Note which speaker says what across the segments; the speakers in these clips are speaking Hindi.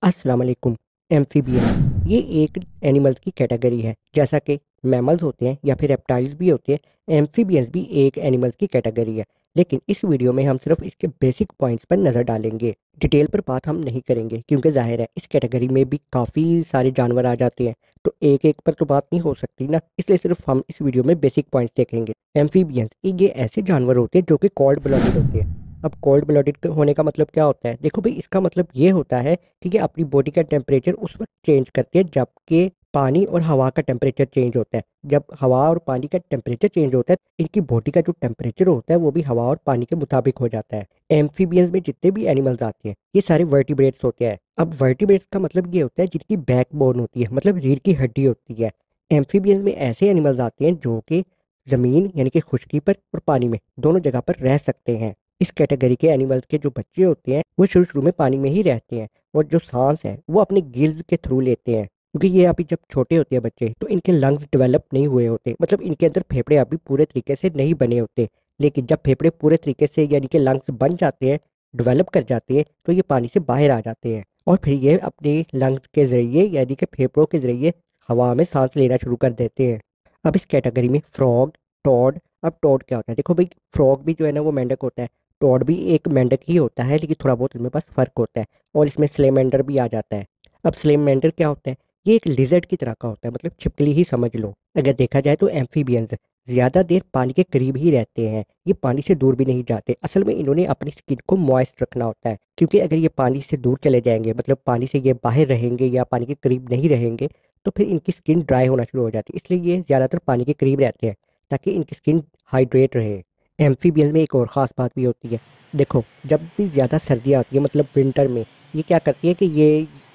Speaker 1: अस्सलाम वालेकुम। एम्फीबियन ये एक एनिमल्स की कैटेगरी है। जैसा कि मैमल्स होते हैं या फिर रेप्टाइल्स भी होते हैं, एम्फीबियंस भी एक एनिमल्स की कैटेगरी है। लेकिन इस वीडियो में हम सिर्फ इसके बेसिक पॉइंट्स पर नज़र डालेंगे। डिटेल पर बात हम नहीं करेंगे क्योंकि जाहिर है इस कैटेगरी में भी काफ़ी सारे जानवर आ जाते हैं, तो एक एक पर तो बात नहीं हो सकती ना, इसलिए सिर्फ हम इस वीडियो में बेसिक पॉइंट्स देखेंगे। एम्फीबियंस ये ऐसे जानवर होते हैं जो कि कोल्ड ब्लडेड होते हैं। अब कोल्ड ब्लडेड होने का मतलब क्या होता है? देखो भाई, इसका मतलब ये होता है कि ये अपनी बॉडी का टेम्परेचर उस वक्त चेंज करते हैं जबकि पानी और हवा का टेम्परेचर चेंज होता है। जब हवा और पानी का टेम्परेचर चेंज होता है, इनकी बॉडी का जो टेम्परेचर होता है वो भी हवा और पानी के मुताबिक हो जाता है। एम्फीबियंस में जितने भी एनिमल्स आते हैं ये सारे वर्टिब्रेट्स होते हैं। अब वर्टिब्रेट्स का मतलब ये होता है जिनकी बैकबोन होती है, मतलब रीढ़ की हड्डी होती है। एम्फीबियंस में ऐसे एनिमल्स आते हैं जो कि जमीन यानी कि खुश्की पर और पानी में दोनों जगह पर रह सकते हैं। इस कैटेगरी के एनिमल्स के जो बच्चे होते हैं वो शुरू शुरू में पानी में ही रहते हैं, और जो सांस है वो अपने गिल्स के थ्रू लेते हैं, क्योंकि ये अभी जब छोटे होते हैं बच्चे तो इनके लंग्स डेवलप नहीं हुए होते, मतलब इनके अंदर फेफड़े अभी पूरे तरीके से नहीं बने होते। लेकिन जब फेफड़े पूरे तरीके से यानी कि लंग्स बन जाते हैं, डेवलप कर जाते हैं, तो ये पानी से बाहर आ जाते हैं और फिर ये अपने लंग्स के जरिए यानी कि फेफड़ों के जरिए हवा में सांस लेना शुरू कर देते हैं। अब इस कैटेगरी में फ्रॉग, टॉड। अब टॉड क्या होता है? देखो भाई, फ्रॉग भी जो है ना वो मेंढक होता है, टॉड भी एक मेंढक ही होता है, लेकिन थोड़ा बहुत इनमें पास फ़र्क होता है। और इसमें स्लेमेंडर भी आ जाता है। अब स्लेमेंडर क्या होता है? ये एक लिज़र्ड की तरह का होता है, मतलब छिपकली ही समझ लो। अगर देखा जाए तो एम्फीबियंस ज़्यादा देर पानी के करीब ही रहते हैं, ये पानी से दूर भी नहीं जाते। असल में इन्होंने अपनी स्किन को मॉइस्ट रखना होता है, क्योंकि अगर ये पानी से दूर चले जाएंगे, मतलब पानी से ये बाहर रहेंगे या पानी के करीब नहीं रहेंगे, तो फिर इनकी स्किन ड्राई होना शुरू हो जाती है। इसलिए ये ज़्यादातर पानी के करीब रहते हैं ताकि इनकी स्किन हाइड्रेट रहे। एम्फीबियंस में एक और ख़ास बात भी होती है। देखो, जब भी ज़्यादा सर्दियाँ आती है, मतलब विंटर में, ये क्या करती है कि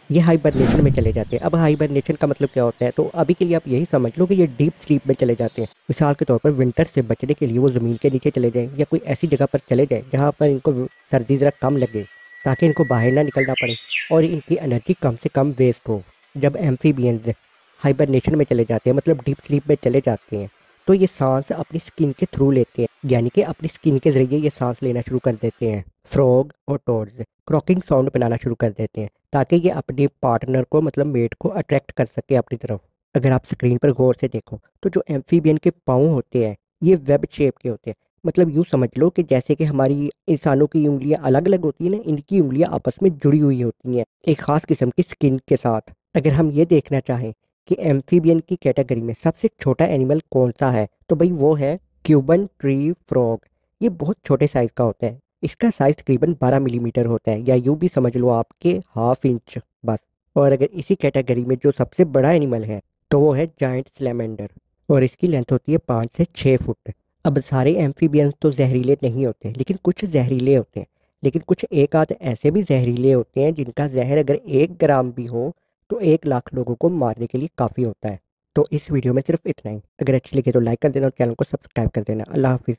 Speaker 1: ये हाइबरनेशन में चले जाते हैं। अब हाइबरनेशन का मतलब क्या होता है? तो अभी के लिए आप यही समझ लो कि ये डीप स्लीप में चले जाते हैं। मिसाल के तौर पर विंटर से बचने के लिए वो ज़मीन के नीचे चले जाएँ या कोई ऐसी जगह पर चले जाएँ जहाँ पर इनको सर्दी ज़रा कम लगे, ताकि इनको बाहर ना निकलना पड़े और इनकी एनर्जी कम से कम वेस्ट हो। जब एम्फीबियंस हाइबरनेशन में चले जाते हैं, मतलब डीप स्लीप में चले जाते हैं, तो ये सांस अपनी स्किन के थ्रू लेते हैं, यानी कि अपनी स्किन के जरिए ये सांस लेना शुरू कर देते हैं। फ्रॉग और टॉड्स क्रॉकिंग साउंड बनाना शुरू कर देते हैं ताकि ये अपने पार्टनर को, मतलब मेट को अट्रैक्ट कर सके अपनी तरफ। अगर आप स्क्रीन पर गौर से देखो तो जो एम्फीबियन के पाँव होते हैं ये वेब शेप के होते हैं। मतलब यूँ समझ लो कि जैसे कि हमारी इंसानों की उंगलियां अलग अलग होती है ना, इनकी उंगलियां आपस में जुड़ी हुई होती हैं एक खास किस्म की स्किन के साथ। अगर हम ये देखना चाहें कि एम्फीबियन की कैटेगरी में सबसे छोटा एनिमल कौन सा है, तो भाई वो है क्यूबन ट्री फ्रॉग। ये बहुत छोटे साइज का होता है। इसका साइज तकरीबन 12 मिलीमीटर होता है, या यूं भी समझ लो आपके हाफ इंच बस। और अगर इसी कैटेगरी में जो सबसे बड़ा एनिमल है तो वो है जायंट स्लैमेंडर, और इसकी लेंथ होती है 5 से 6 फुट। अब सारे एम्फीबियंस तो जहरीले नहीं होते, लेकिन कुछ जहरीले होते हैं। लेकिन कुछ एक आध ऐसे भी जहरीले होते हैं जिनका जहर अगर 1 ग्राम भी हो तो 1 लाख लोगों को मारने के लिए काफ़ी होता है। तो इस वीडियो में सिर्फ इतना ही। अगर अच्छी लगे तो लाइक कर देना और चैनल को सब्सक्राइब कर देना। अल्लाह हाफिज़।